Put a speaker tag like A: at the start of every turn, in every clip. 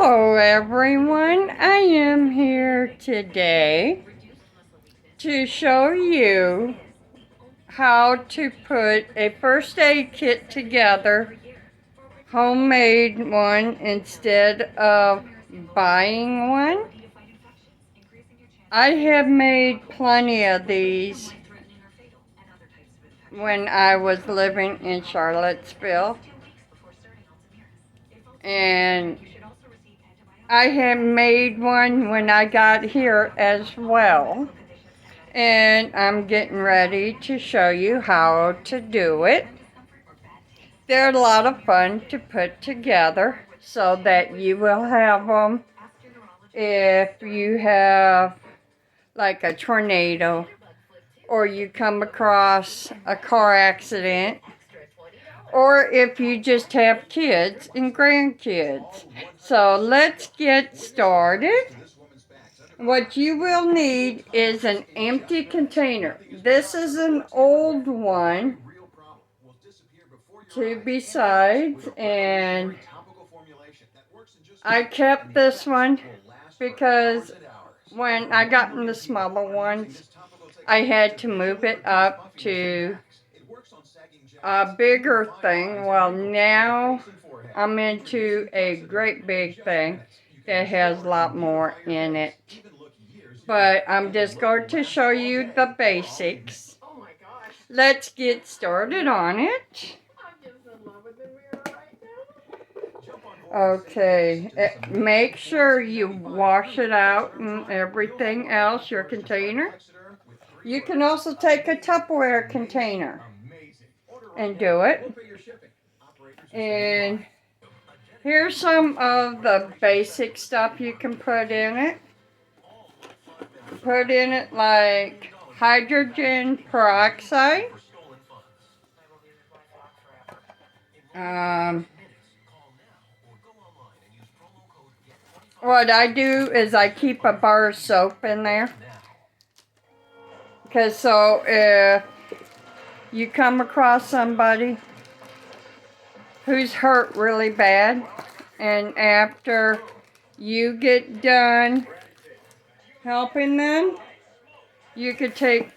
A: Hello everyone, I am here today to show you how to put a first aid kit together, homemade one instead of buying one. I have made plenty of these when I was living in Charlottesville, and I have made one when I got here as well. And I'm getting ready to show you how to do it. They're a lot of fun to put together so that you will have them if you have like a tornado or you come across a car accident, or if you just have kids and grandkids. So let's get started. What you will need is an empty container. This is an old one, two besides, and I kept this one because when I got in the smaller ones, I had to move it up to a bigger thing. Well, now I'm into a great big thing that has a lot more in it. But I'm just going to show you the basics. Let's get started on it. Okay, make sure you wash it out and everything else, your container. You can also take a Tupperware container and do it. And here's some of the basic stuff you can put in it. Put in it like hydrogen peroxide. What I do is I keep a bar of soap in there. Because so if you come across somebody who's hurt really bad, and after you get done helping them, you could take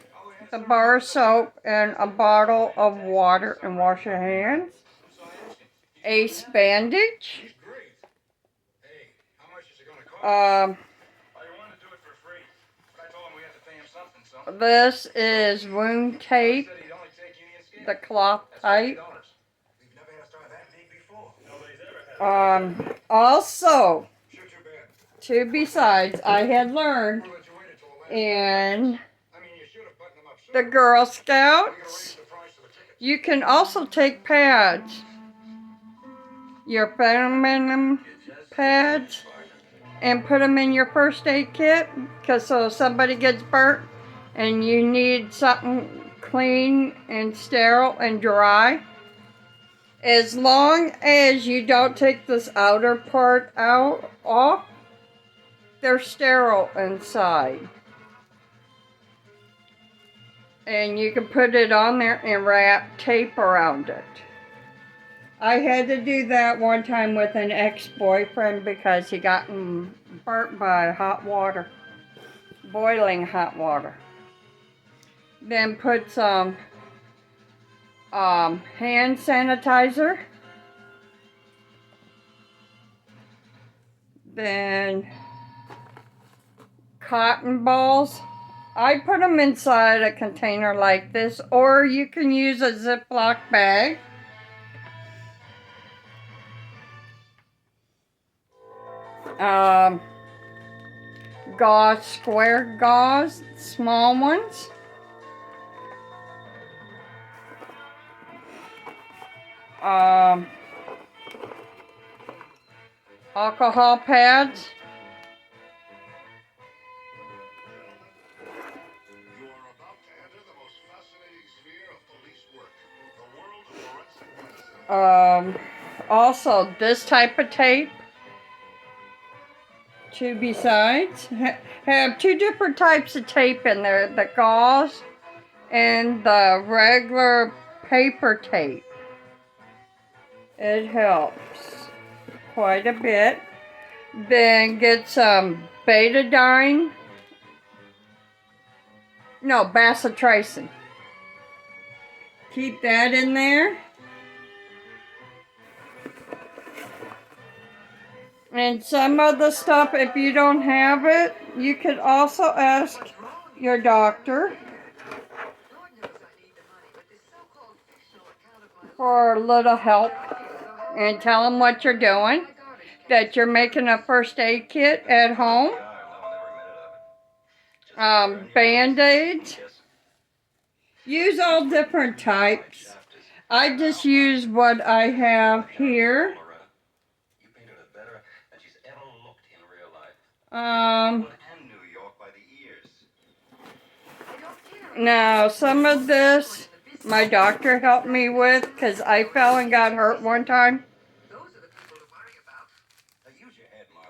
A: the bar of soap and a bottle of water and wash your hands. Ace bandage. This is wound tape, the cloth type. Also, two besides, I had learned in the Girl Scouts, you can also take pads, your feminine pads, and put them in your first aid kit, because so if somebody gets burnt and you need something clean and sterile and dry, as long as you don't take this outer part off, they're sterile inside. And you can put it on there and wrap tape around it. I had to do that one time with an ex-boyfriend because he got burnt by hot water, boiling hot water. Then put some hand sanitizer. Then cotton balls. I put them inside a container like this, or you can use a Ziploc bag. Gauze, square gauze, small ones. Alcohol pads. Also this type of tape. Two besides. Have two different types of tape in there. The gauze and the regular paper tape. It helps quite a bit. Then get some betadine. No, bacitracin. Keep that in there. And some of the stuff, if you don't have it, you could also ask your doctor for a little help and tell them what you're doing, that you're making a first aid kit at home, Band-Aids. Use all different types. I just use what I have here. Now, some of this my doctor helped me with because I fell and got hurt one time.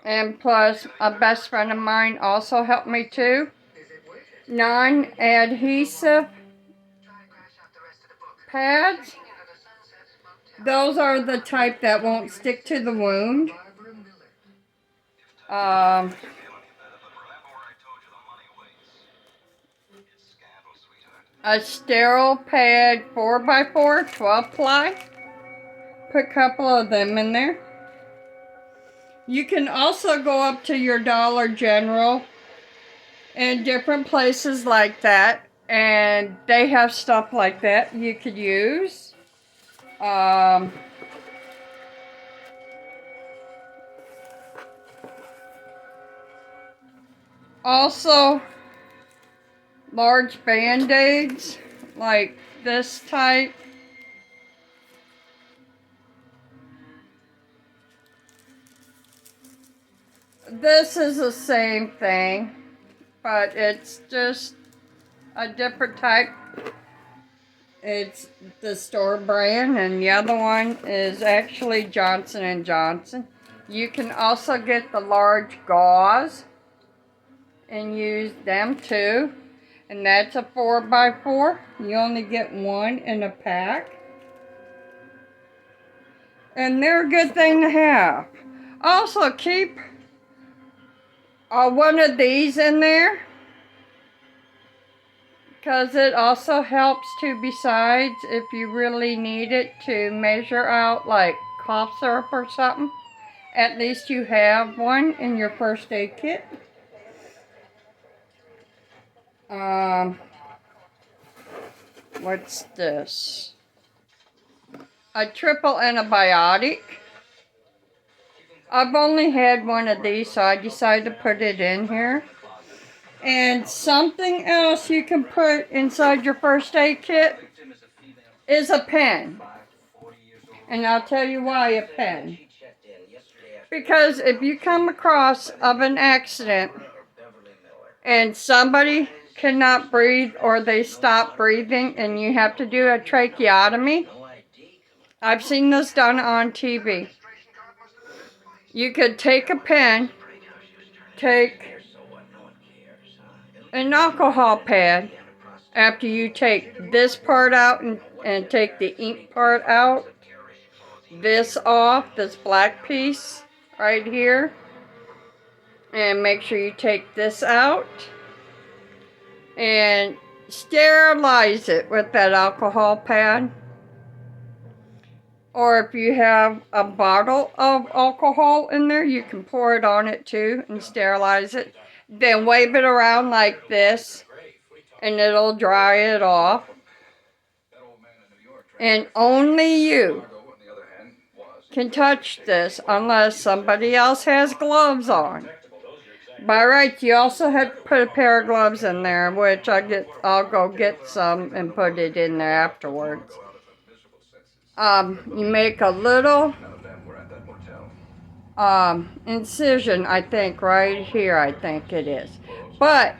A: And plus, a best friend of mine also helped me too. Non-adhesive pads. Those are the type that won't stick to the wound. A sterile pad 4x4, 12 ply. Put a couple of them in there. You can also go up to your Dollar General and different places like that, and they have stuff like that you could use. Also, large Band-Aids like this type. This is the same thing, but it's just a different type. It's the store brand, and the other one is actually Johnson & Johnson. You can also get the large gauze and use them too. And that's a 4x4. You only get one in a pack. And they're a good thing to have. Also keep one of these in there, because it also helps to, besides if you really need it to measure out like cough syrup or something, at least you have one in your first aid kit. What's this? A triple antibiotic. I've only had one of these, so I decided to put it in here. And something else you can put inside your first aid kit is a pen. And I'll tell you why a pen. Because if you come across of an accident and somebody cannot breathe or they stop breathing and you have to do a tracheotomy, I've seen this done on TV. You could take a pen, take an alcohol pad after you take this part out and take the ink part out, this off, this black piece right here, and make sure you take this out and sterilize it with that alcohol pad. Or if you have a bottle of alcohol in there, you can pour it on it too and sterilize it. Then wave it around like this and it'll dry it off. And only you can touch this unless somebody else has gloves on. By rights, you also have to put a pair of gloves in there, which I'll go get some and put it in there afterwards. You make a little incision, I think, right here, I think it is. But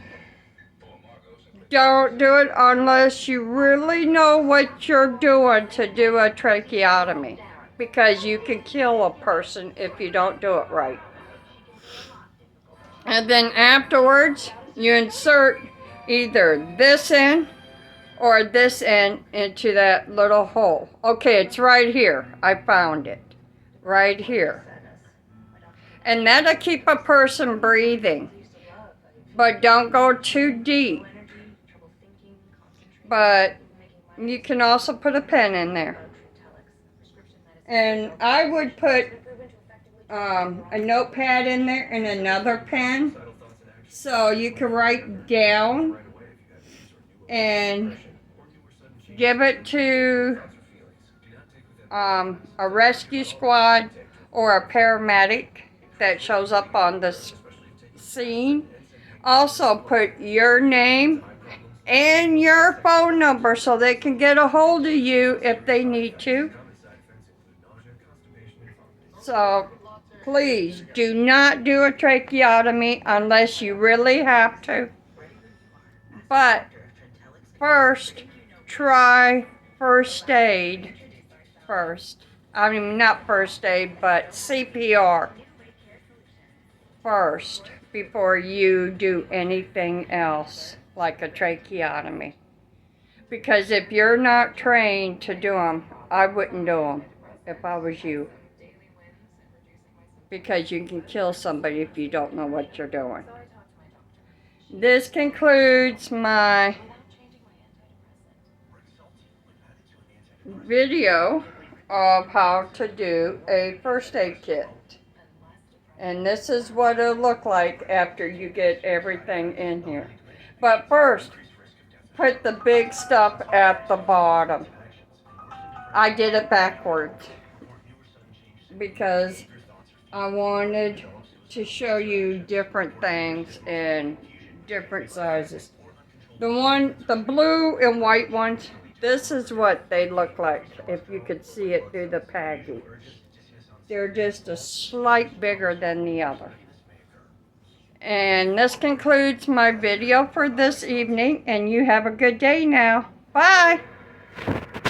A: don't do it unless you really know what you're doing to do a tracheotomy, because you can kill a person if you don't do it right. And then afterwards, you insert either this in or this end into that little hole. Okay, it's right here. I found it. Right here. And that'll keep a person breathing. But don't go too deep. But you can also put a pen in there. And I would put a notepad in there and another pen so you can write down and give it to a rescue squad or a paramedic that shows up on the scene. Also put your name and your phone number so they can get a hold of you if they need to. So please do not do a tracheotomy unless you really have to. But first, try first aid first. I mean, not first aid, but CPR first before you do anything else like a tracheotomy. Because if you're not trained to do them, I wouldn't do them if I was you. Because you can kill somebody if you don't know what you're doing. This concludes my video of how to do a first aid kit. And this is what it'll look like after you get everything in here. But first, put the big stuff at the bottom. I did it backwards because I wanted to show you different things in different sizes. The blue and white ones, this is what they look like if you could see it through the package. They're just a slight bigger than the other. And this concludes my video for this evening, and you have a good day now. Bye!